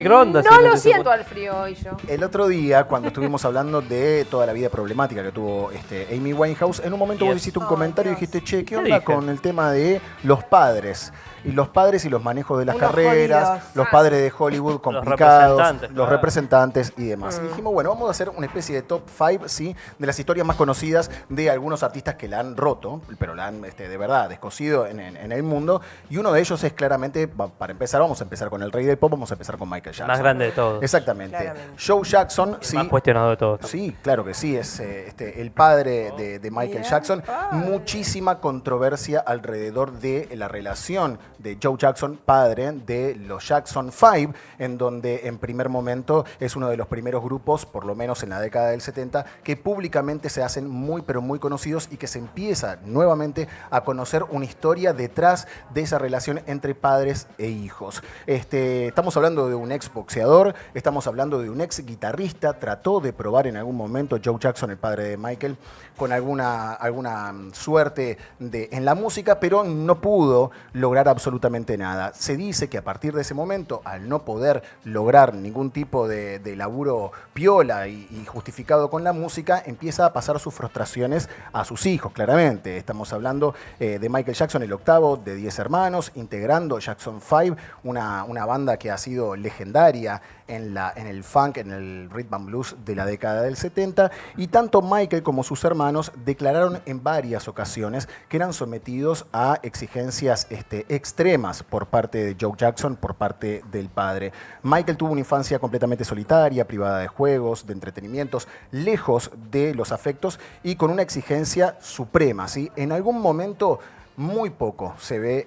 Microondas, No si lo te siento supo- al frío hoy yo. El otro día, cuando estuvimos hablando de toda la vida problemática que tuvo Amy Winehouse, en un momento vos Yes. hiciste un Ay, comentario y Dios. dijiste, che, ¿qué ¿Qué onda dije? con el tema de los padres? Y los padres y los manejos de las Unos carreras, jodidos. los padres de Hollywood complicados, representantes, los claro. representantes y demás. Y dijimos, bueno, vamos a hacer una especie de top 5, ¿sí? De las historias más conocidas de algunos artistas que la han roto, pero la han de verdad descosido en el mundo. Y uno de ellos es claramente, para empezar, vamos a empezar con el rey del pop, vamos a empezar con Michael Jackson. Más grande de todos. Exactamente. Claramente. Joe Jackson, El sí. más cuestionado de todos. Sí, claro que sí, es el padre de Michael Bien, Jackson. padre. Muchísima controversia alrededor de la relación de Joe Jackson, padre de los Jackson 5, en donde en primer momento es uno de los primeros grupos, por lo menos en la década del 70, que públicamente se hacen muy, pero muy conocidos y que se empieza nuevamente a conocer una historia detrás de esa relación entre padres e hijos. Estamos hablando de un ex boxeador, estamos hablando de un ex guitarrista, trató de probar en algún momento Joe Jackson, el padre de Michael, con alguna suerte en la música, pero no pudo lograr absolutamente nada. Se dice que a partir de ese momento, al no poder lograr ningún tipo de laburo piola y justificado con la música, empieza a pasar sus frustraciones a sus hijos, claramente. Estamos hablando de Michael Jackson, el octavo de 10 hermanos, integrando Jackson 5, una banda que ha sido legendaria en el funk, en el rhythm and blues de la década del 70, y tanto Michael como sus hermanos declararon en varias ocasiones que eran sometidos a exigencias extremas por parte de Joe Jackson, por parte del padre. Michael tuvo una infancia completamente solitaria, privada de juegos, de entretenimientos, lejos de los afectos y con una exigencia suprema, ¿sí? En algún momento, muy poco se ve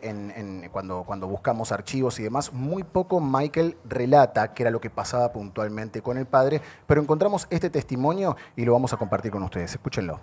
cuando buscamos archivos y demás, muy poco Michael relata qué era lo que pasaba puntualmente con el padre, pero encontramos este testimonio y lo vamos a compartir con ustedes. Escúchenlo.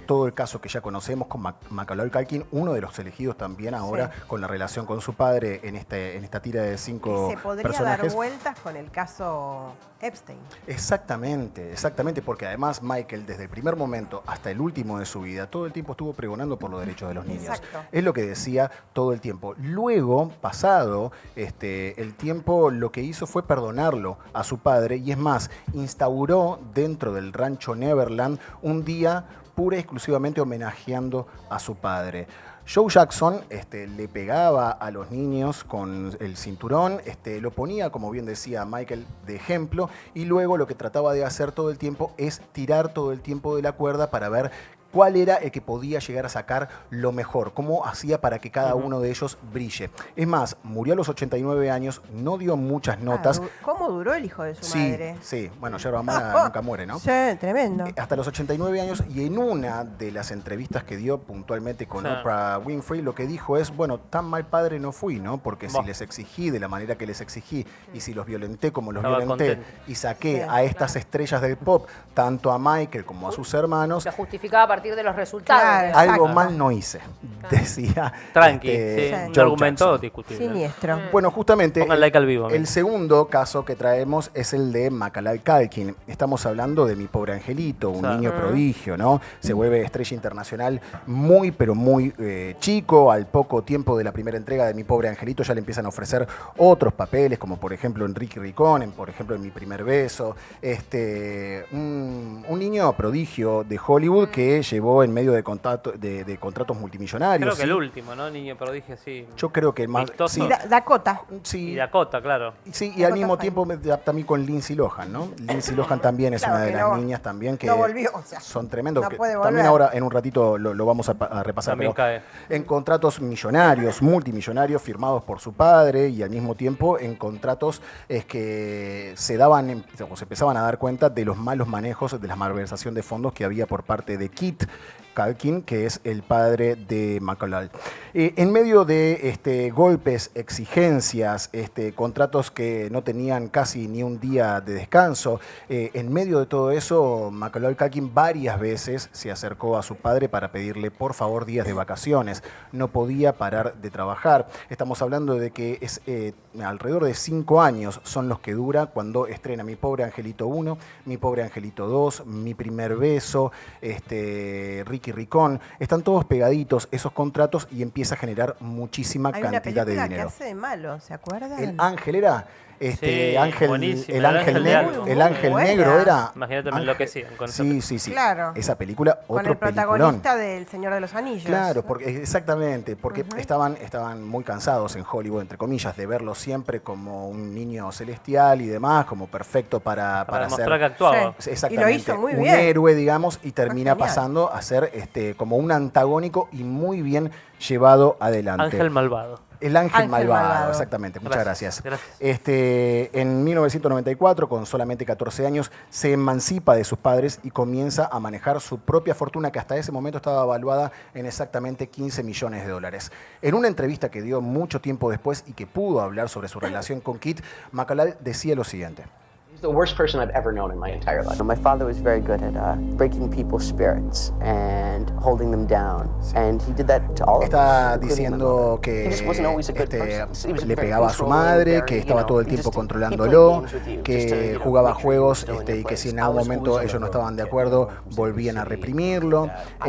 Todo el caso que ya conocemos con Macaulay Culkin, uno de los elegidos también ahora con la relación con su padre en esta tira de 5 Se podría personajes. dar vueltas con el caso Epstein. Exactamente, porque además Michael, desde el primer momento hasta el último de su vida, todo el tiempo estuvo pregonando por los derechos de los niños. Exacto. Es lo que decía todo el tiempo. Luego, pasado el tiempo, lo que hizo fue perdonarlo a su padre y es más, instauró dentro del rancho Neverland un día pura y exclusivamente homenajeando a su padre. Joe Jackson le pegaba a los niños con el cinturón, lo ponía, como bien decía Michael, de ejemplo, y luego lo que trataba de hacer todo el tiempo es tirar todo el tiempo de la cuerda para ver cuál era el que podía llegar a sacar lo mejor, cómo hacía para que cada uno de ellos brille. Es más, murió a los 89 años, no dio muchas notas. ¿Cómo duró el hijo de su madre? Sí, bueno, Yerba Mala nunca muere, ¿no? Sí, tremendo. Hasta los 89 años, y en una de las entrevistas que dio puntualmente con Sí. Oprah Winfrey, lo que dijo es, bueno, tan mal padre no fui, ¿no? Porque si Bah. les exigí de la manera que les exigí, y si los violenté como los Estaba violenté, contento. y saqué Sí, a estas estrellas del pop, tanto a Michael como a sus hermanos, Se justificaba a partir de los resultados. Claro. digamos. algo Exacto. mal no hice, decía Tranqui, este, sí. Sí. Un Joe argumento Jackson. discutible. Siniestro. Bueno, justamente Pongan like al vivo, el amigo. segundo caso que traemos es el de Macaulay Culkin. Estamos hablando de Mi Pobre Angelito, un Claro. niño prodigio, ¿no? Se vuelve estrella internacional muy, pero muy chico. Al poco tiempo de la primera entrega de Mi Pobre Angelito ya le empiezan a ofrecer otros papeles, como por ejemplo en Ricky Ricón, por ejemplo en Mi Primer Beso. Un niño prodigio de Hollywood que llevó en medio de contratos multimillonarios. Creo que ¿sí? el último, ¿no? Niño prodigio, sí. Yo creo que más... Vistoso. Sí, Y Dakota. sí, Y Dakota, claro. sí, y al Dakota mismo Fanning. tiempo me adapta a mí con Lindsay Lohan, ¿no? Lindsay Lohan también es Claro una de que las no- niñas también que no volvió, o sea, son tremendos. no que puede también volver. ahora en un ratito lo vamos a repasar. También pero cae. en contratos millonarios, multimillonarios, firmados por su padre y al mismo tiempo en contratos que se daban, o se empezaban a dar cuenta de los malos manejos, de la malversación de fondos que había por parte de Kit Culkin, que es el padre de Macaulay. En medio de golpes, exigencias, contratos que no tenían casi ni un día de descanso, en medio de todo eso, Macaulay Culkin varias veces se acercó a su padre para pedirle por favor días de vacaciones. No podía parar de trabajar. Estamos hablando de que es alrededor de 5 años son los que dura cuando estrena Mi Pobre Angelito 1, Mi Pobre Angelito 2, Mi Primer Beso, Ricky Ricón. Están todos pegaditos esos contratos y empieza a generar muchísima Hay una cantidad de película que dinero. hace de malo, ¿se acuerdan? El Ángel era Sí, Ángel, buenísimo, el Ángel, de algo. el Ángel Buena. Negro era. Imagínate, me Ángel- enloquecían con Sí, sí, sí. Claro. Esa película, Con otro el peliculón. protagonista del Señor de los Anillos. Claro, porque exactamente, porque estaban muy cansados en Hollywood, entre comillas, de verlo siempre como un niño celestial y demás, como perfecto para Para ser demostrar que actuaba. Sí. exactamente Y lo hizo muy un bien. héroe, digamos, y termina genial. pasando a ser como un antagónico y muy bien llevado adelante. Ángel malvado. El ángel Ángel malvado, malvado. exactamente. Muchas gracias. Gracias. En 1994, con solamente 14 años, se emancipa de sus padres y comienza a manejar su propia fortuna, que hasta ese momento estaba evaluada en exactamente $15 millones. En una entrevista que dio mucho tiempo después y que pudo hablar sobre su relación con Kit, Macalal decía lo siguiente. He's the worst person I've ever known in my entire life. My father was very good at breaking people's spirits and holding them down, and he did that to all of us. Está including my diciendo mother. que He just wasn't always a good person. He was le very pegaba a su controlling, madre, very, que you estaba know, todo el he tiempo just- he controlándolo, played games with you just to, que you know, jugaba make sure you juegos were still in your y que place. si en I algún was momento always ellos no on the estaban de road, acuerdo, getting volvían a city, reprimirlo. I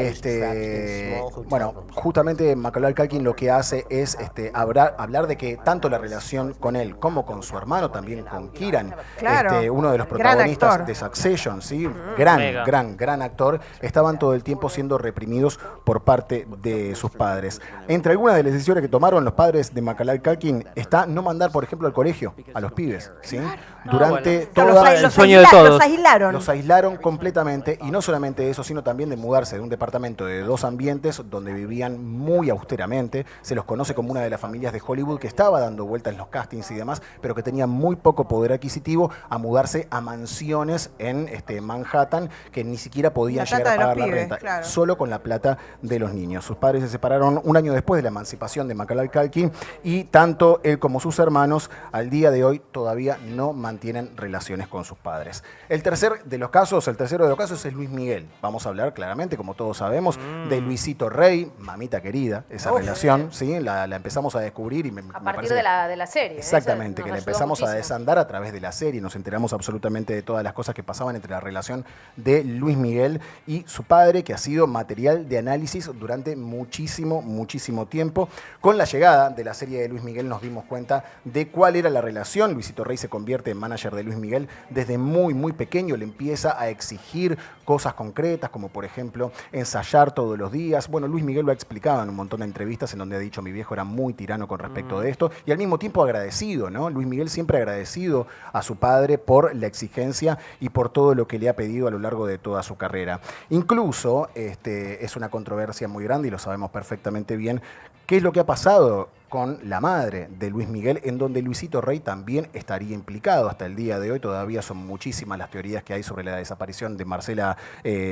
was trapped in small hotel Bueno, rooms. justamente Macaulay Culkin lo que hace es hablar de que tanto la relación con él como con su hermano, también con Kieran, Claro. uno de los Gran protagonistas actor. de Succession, ¿sí? Mega. Gran actor, estaban todo el tiempo siendo reprimidos por parte de sus padres. Entre algunas de las decisiones que tomaron los padres de Macaulay Culkin está no mandar, por ejemplo, al colegio a los pibes, ¿sí? Durante bueno. toda el sueño de todos. Los aislaron. los aislaron completamente y no solamente eso, sino también de mudarse de un departamento de 2 ambientes donde vivían muy austeramente. Se los conoce como una de las familias de Hollywood que estaba dando vueltas en los castings y demás, pero que tenía muy poco poder adquisitivo, a mudarse a mansiones en Manhattan que ni siquiera podían La plata llegar a de los pagar la pibes, renta, claro. solo con la plata de los niños. Sus padres se separaron un año después de la emancipación de Macaulay Culkin y tanto él como sus hermanos al día de hoy todavía no mantienen relaciones con sus padres. El tercero de los casos es Luis Miguel. Vamos a hablar claramente, como todos sabemos, de Luisito Rey, mamita querida, esa relación, ¿sí? La empezamos a descubrir y me A parece partir que- de la serie. Exactamente, Eso que la nos empezamos ayudó a muchísimo. desandar a través de la serie, nos enteramos absolutamente de todas las cosas que pasaban entre la relación de Luis Miguel y su padre, que ha sido material de análisis durante muchísimo tiempo. Con la llegada de la serie de Luis Miguel nos dimos cuenta de cuál era la relación. Luisito Rey se convierte en manager de Luis Miguel desde muy pequeño, le empieza a exigir cosas concretas, como por ejemplo ensayar todos los días. Bueno, Luis Miguel lo ha explicado en un montón de entrevistas en donde ha dicho: mi viejo era muy tirano con respecto de esto, y al mismo tiempo agradecido, ¿no? Luis Miguel siempre agradecido a su padre por la exigencia y por todo lo que le ha pedido a lo largo de toda su carrera. Incluso es una controversia muy grande y lo sabemos perfectamente bien, qué es lo que ha pasado con la madre de Luis Miguel, en donde Luisito Rey también estaría implicado. Hasta el día de hoy todavía son muchísimas las teorías que hay sobre la desaparición de Marcela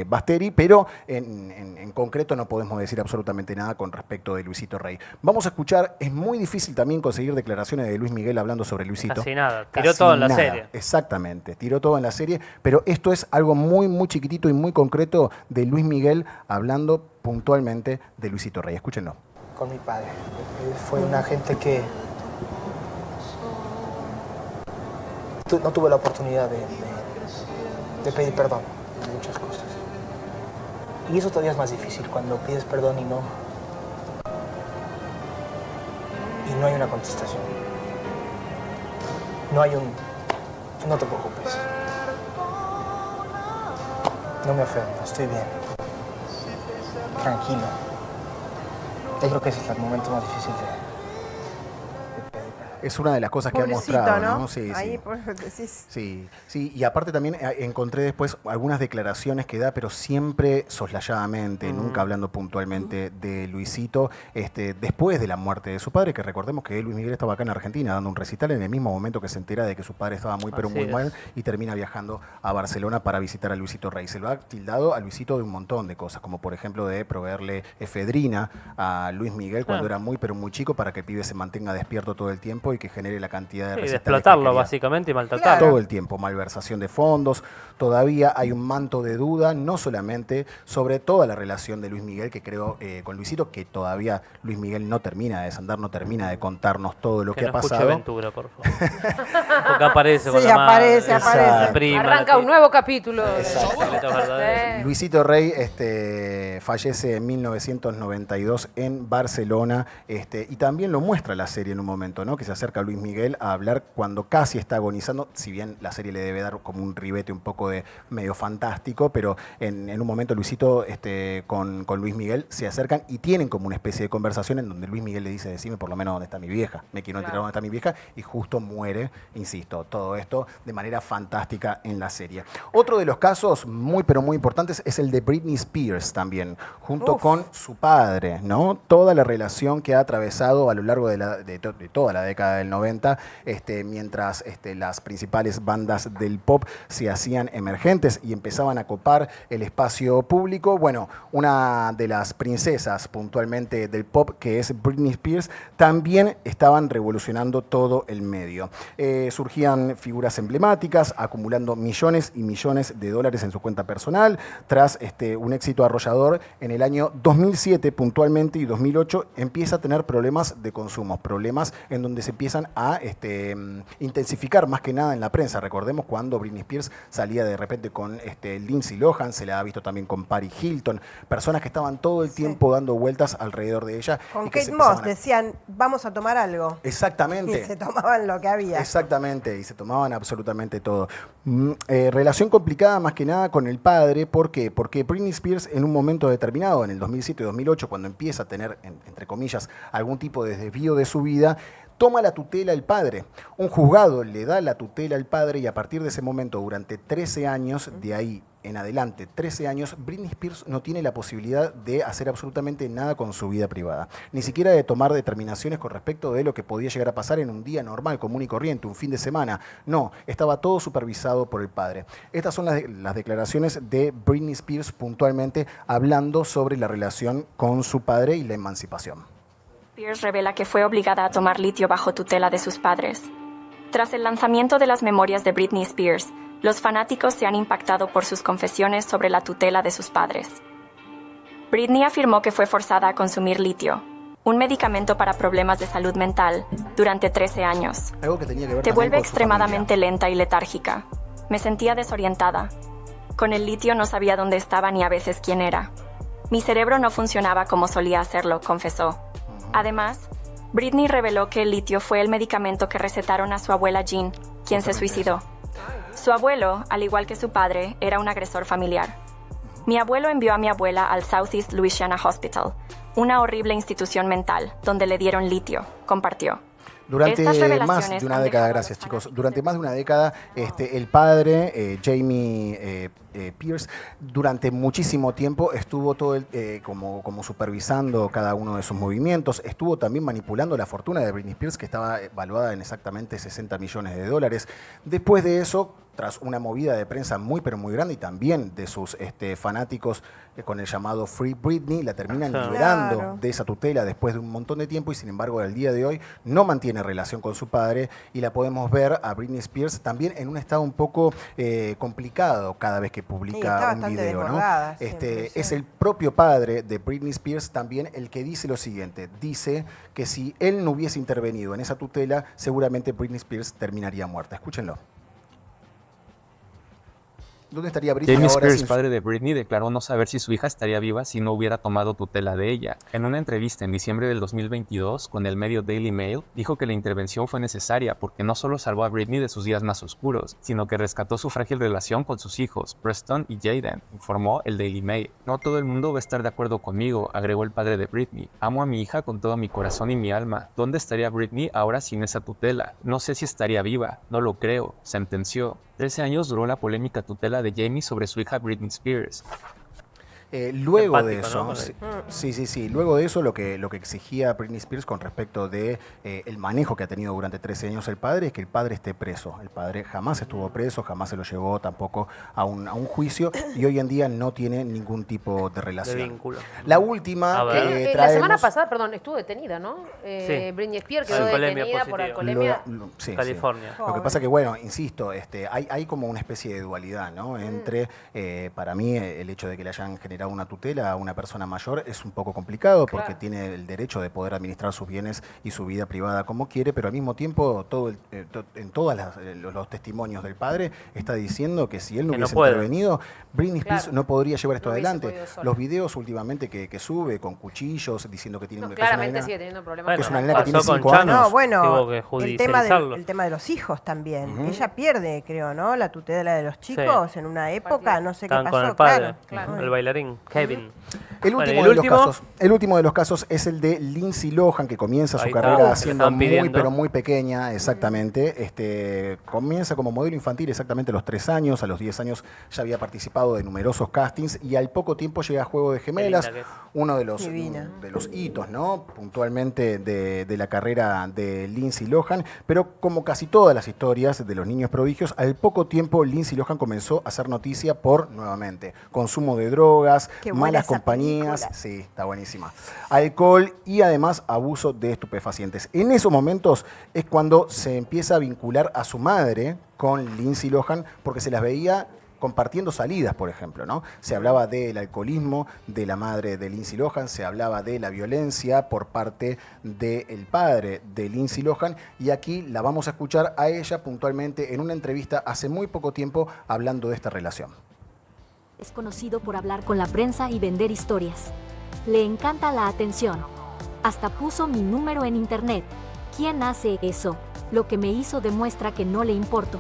Basteri, pero en concreto no podemos decir absolutamente nada con respecto de Luisito Rey. Vamos a escuchar, es muy difícil también conseguir declaraciones de Luis Miguel hablando sobre Luisito. Casi nada, tiró todo en la serie. Exactamente, tiró todo en la serie, pero esto es algo muy chiquitito y muy concreto de Luis Miguel hablando puntualmente de Luisito Rey. Escúchenlo. Con mi padre. Él fue una gente que no tuve la oportunidad de pedir perdón de muchas cosas. Y eso todavía es más difícil cuando pides perdón y no hay una contestación. No te preocupes. No me ofendo, estoy bien. Tranquilo. Yo creo que ese es el momento más difícil de pedir perdón. Es una de las cosas que ha Pobrecito, mostrado, ¿no? ¿no? Sí, Ahí sí. pues, decís. Sí, y aparte también encontré después algunas declaraciones que da, pero siempre soslayadamente, nunca hablando puntualmente de Luisito, después de la muerte de su padre, que recordemos que Luis Miguel estaba acá en Argentina dando un recital en el mismo momento que se entera de que su padre estaba pero Así muy es. mal, y termina viajando a Barcelona para visitar a Luisito Rey. Se lo ha tildado a Luisito de un montón de cosas, como por ejemplo de proveerle efedrina a Luis Miguel cuando era pero muy chico, para que el pibe se mantenga despierto todo el tiempo y que genere la cantidad de Sí, de recitales que explotarlo quería. básicamente y maltratarlo. Todo el tiempo, malversación de fondos. Todavía hay un manto de duda, no solamente sobre toda la relación de Luis Miguel, que creo con Luisito, que todavía Luis Miguel no termina de desandar, no termina de contarnos todo lo que no ha escuche pasado. Ventura, por favor. Porque aparece con Sí, la madre, aparece. la prima, Arranca la un nuevo capítulo. Secretos verdaderos. Luisito Rey fallece en 1992 en Barcelona, y también lo muestra la serie en un momento, ¿no? Que se acerca acerca Luis Miguel a hablar cuando casi está agonizando, si bien la serie le debe dar como un ribete un poco de medio fantástico, pero en un momento Luisito con Luis Miguel se acercan y tienen como una especie de conversación en donde Luis Miguel le dice, decime por lo menos dónde está mi vieja, me quiero enterar dónde está mi vieja, y justo muere, insisto, todo esto de manera fantástica en la serie. Otro de los casos muy pero muy importantes es el de Britney Spears también, junto con su padre, ¿no? Toda la relación que ha atravesado a lo largo de toda la década del 90, mientras las principales bandas del pop se hacían emergentes y empezaban a copar el espacio público. Bueno, una de las princesas puntualmente del pop, que es Britney Spears, también estaban revolucionando todo el medio. Surgían figuras emblemáticas, acumulando millones y millones de dólares en su cuenta personal, tras un éxito arrollador en el año 2007 puntualmente y 2008 empieza a tener problemas de consumo, problemas en donde se empiezan a intensificar más que nada en la prensa. Recordemos cuando Britney Spears salía de repente con Lindsay Lohan, se la ha visto también con Paris Hilton, personas que estaban todo el tiempo dando vueltas alrededor de ella. Con y que Kate se Moss empezaban decían, vamos a tomar algo. Exactamente. Y se tomaban lo que había. Exactamente, y se tomaban absolutamente todo. Relación complicada más que nada con el padre, ¿por qué? Porque Britney Spears en un momento determinado, en el 2007-2008, cuando empieza a tener, entre comillas, algún tipo de desvío de su vida, toma la tutela el padre. Un juzgado le da la tutela al padre y a partir de ese momento, durante 13 años, de ahí en adelante, 13 años, Britney Spears no tiene la posibilidad de hacer absolutamente nada con su vida privada. Ni siquiera de tomar determinaciones con respecto de lo que podía llegar a pasar en un día normal, común y corriente, un fin de semana. No, estaba todo supervisado por el padre. Estas son las declaraciones de Britney Spears puntualmente hablando sobre la relación con su padre y la emancipación. Spears revela que fue obligada a tomar litio bajo tutela de sus padres. Tras el lanzamiento de las memorias de Britney Spears, los fanáticos se han impactado por sus confesiones sobre la tutela de sus padres. Britney afirmó que fue forzada a consumir litio, un medicamento para problemas de salud mental, durante 13 años. Algo que tenía que ver Te también vuelve con su extremadamente familia. lenta y letárgica. Me sentía desorientada. Con el litio no sabía dónde estaba ni a veces quién era. Mi cerebro no funcionaba como solía hacerlo, confesó. Además, Britney reveló que el litio fue el medicamento que recetaron a su abuela Jean, quien se suicidó. Su abuelo, al igual que su padre, era un agresor familiar. Mi abuelo envió a mi abuela al Southeast Louisiana Hospital, una horrible institución mental, donde le dieron litio, compartió. Durante Estas más de revelaciones una han década, dejado a gracias los chicos, fanáticos durante de- más de una década el padre, Jamie Pierce, durante muchísimo tiempo estuvo como supervisando cada uno de sus movimientos, estuvo también manipulando la fortuna de Britney Spears, que estaba valuada en exactamente 60 millones de dólares. Después de eso, tras una movida de prensa muy pero muy grande y también de sus fanáticos con el llamado Free Britney, la terminan Claro. liberando Claro. de esa tutela después de un montón de tiempo y sin embargo al día de hoy no mantiene relación con su padre y la podemos ver a Britney Spears también en un estado un poco complicado cada vez que Sí, publica está un bastante video, ¿no? desbordada siempre, sí. Es el propio padre de Britney Spears también el que dice lo siguiente, dice que si él no hubiese intervenido en esa tutela, seguramente Britney Spears terminaría muerta. Escúchenlo. ¿Dónde estaría Britney Jamie ahora Spears, sin su- padre de Britney, declaró no saber si su hija estaría viva si no hubiera tomado tutela de ella. En una entrevista en diciembre del 2022 con el medio Daily Mail, dijo que la intervención fue necesaria porque no solo salvó a Britney de sus días más oscuros, sino que rescató su frágil relación con sus hijos, Preston y Jaden, informó el Daily Mail. No todo el mundo va a estar de acuerdo conmigo, agregó el padre de Britney. Amo a mi hija con todo mi corazón y mi alma. ¿Dónde estaría Britney ahora sin esa tutela? No sé si estaría viva, no lo creo, sentenció. 13 años duró la polémica tutela de Jamie sobre su hija Britney Spears. Luego de Empático, eso, ¿no? sí. Luego de eso, lo que exigía Britney Spears con respecto de el manejo que ha tenido durante 13 años el padre es que el padre esté preso. El padre jamás estuvo preso, jamás se lo llevó tampoco a un juicio y hoy en día no tiene ningún tipo de De relación. vínculo. La última A ver. que La traemos... semana pasada, perdón, estuvo detenida, ¿no? Sí. Britney Spears quedó Alcoholemia detenida por positiva. alcoholemia. Sí. California. Lo que pasa que, bueno, insisto, hay como una especie de dualidad, ¿no? Entre, para mí, el hecho de que le hayan generado generado una tutela a una persona mayor es un poco complicado porque tiene el derecho de poder administrar sus bienes y su vida privada como quiere, pero al mismo tiempo en todos los testimonios del padre está diciendo que si él no Que no hubiese puede. intervenido, Britney Spears no podría llevar esto No hubiese adelante. podido sola. Los videos últimamente que sube con cuchillos diciendo que tiene No, que es una claramente nena- sigue teniendo problemas. Bueno, es una con nena que tiene pasó con 5 Chano. años. No, bueno, Tuvo que el judicializarlo. tema de los hijos también. Ella pierde, creo, ¿no? La tutela de los chicos en una época, no sé qué Estaban pasó. con el padre, claro. el bailarín, Kevin. El Bueno, último, ¿y el de los último? casos, el último de los casos es el de Lindsay Lohan, que comienza su Ahí está, carrera que siendo lo estaban muy, pidiendo. pero muy pequeña, exactamente. Comienza como modelo infantil exactamente a los 3 años, a los 10 años ya había participado de numerosos castings y al poco tiempo llega a Juego de Gemelas, linda que es. uno de Divina. los hitos, ¿no? Puntualmente de la carrera de Lindsay Lohan, pero como casi todas las historias de los niños prodigios, al poco tiempo Lindsay Lohan comenzó a hacer noticia por, nuevamente, consumo de drogas, Qué buena malas esa compañías, película. sí, está buenísima, alcohol y además abuso de estupefacientes. En esos momentos es cuando se empieza a vincular a su madre con Lindsay Lohan porque se las veía compartiendo salidas, por ejemplo, ¿no? Se hablaba del alcoholismo de la madre de Lindsay Lohan, se hablaba de la violencia por parte del padre de Lindsay Lohan y aquí la vamos a escuchar a ella puntualmente en una entrevista hace muy poco tiempo hablando de esta relación. Es conocido por hablar con la prensa y vender historias. Le encanta la atención. Hasta puso mi número en internet. ¿Quién hace eso? Lo que me hizo demuestra que no le importo.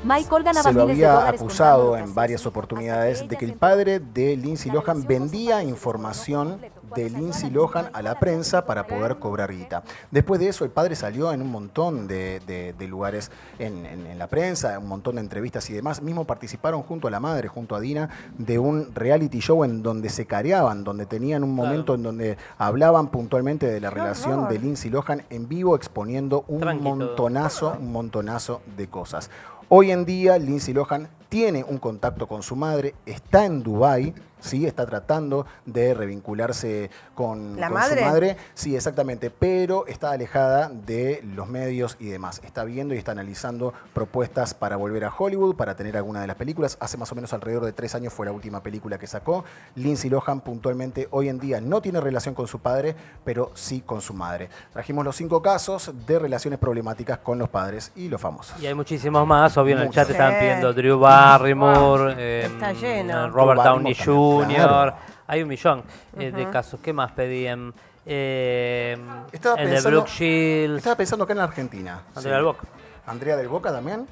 Michael ganaba Se lo miles de había dólares acusado contando lo en que varias hacía, oportunidades hasta que de que ella el se padre de Lindsay La Lohan relación con su vendía padre se información deterioró por completo de cuando Lindsay salió Lohan a la prensa para poder cobrar guita. Después de eso, el padre salió en un montón de lugares en la prensa, un montón de entrevistas y demás. Mismo participaron junto a la madre, junto a Dina, de un reality show en donde se careaban, donde tenían un momento en donde hablaban puntualmente de la relación horror. de Lindsay Lohan en vivo, exponiendo un Tranqui todo. montonazo de cosas. Hoy en día, Lindsay Lohan tiene un contacto con su madre, está en Dubái, ¿sí? Está tratando de revincularse con ¿La su madre? madre. Sí, exactamente, pero está alejada de los medios y demás. Está viendo y está analizando propuestas para volver a Hollywood, para tener alguna de las películas. Hace más o menos alrededor de 3 años fue la última película que sacó. Lindsay Lohan puntualmente hoy en día no tiene relación con su padre, pero sí con su madre. Trajimos los 5 casos de relaciones problemáticas con los padres y los famosos. Y hay muchísimos más, obvio en el chat Muchos. estaban Sí. pidiendo Drew Barrymore, Está lleno. Robert Drew Downey Barrymore Jr., también, claro. hay un millón de casos. ¿Qué más pedían? Estaba El de pensando- Brooke Shields, Estaba pensando acá en Argentina. Andrea del Boca. ¿Andrea del Boca también?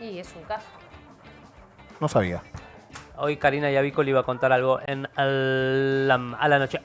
Y es un caso. No sabía. Hoy Karina Yavico le iba a contar algo a la noche.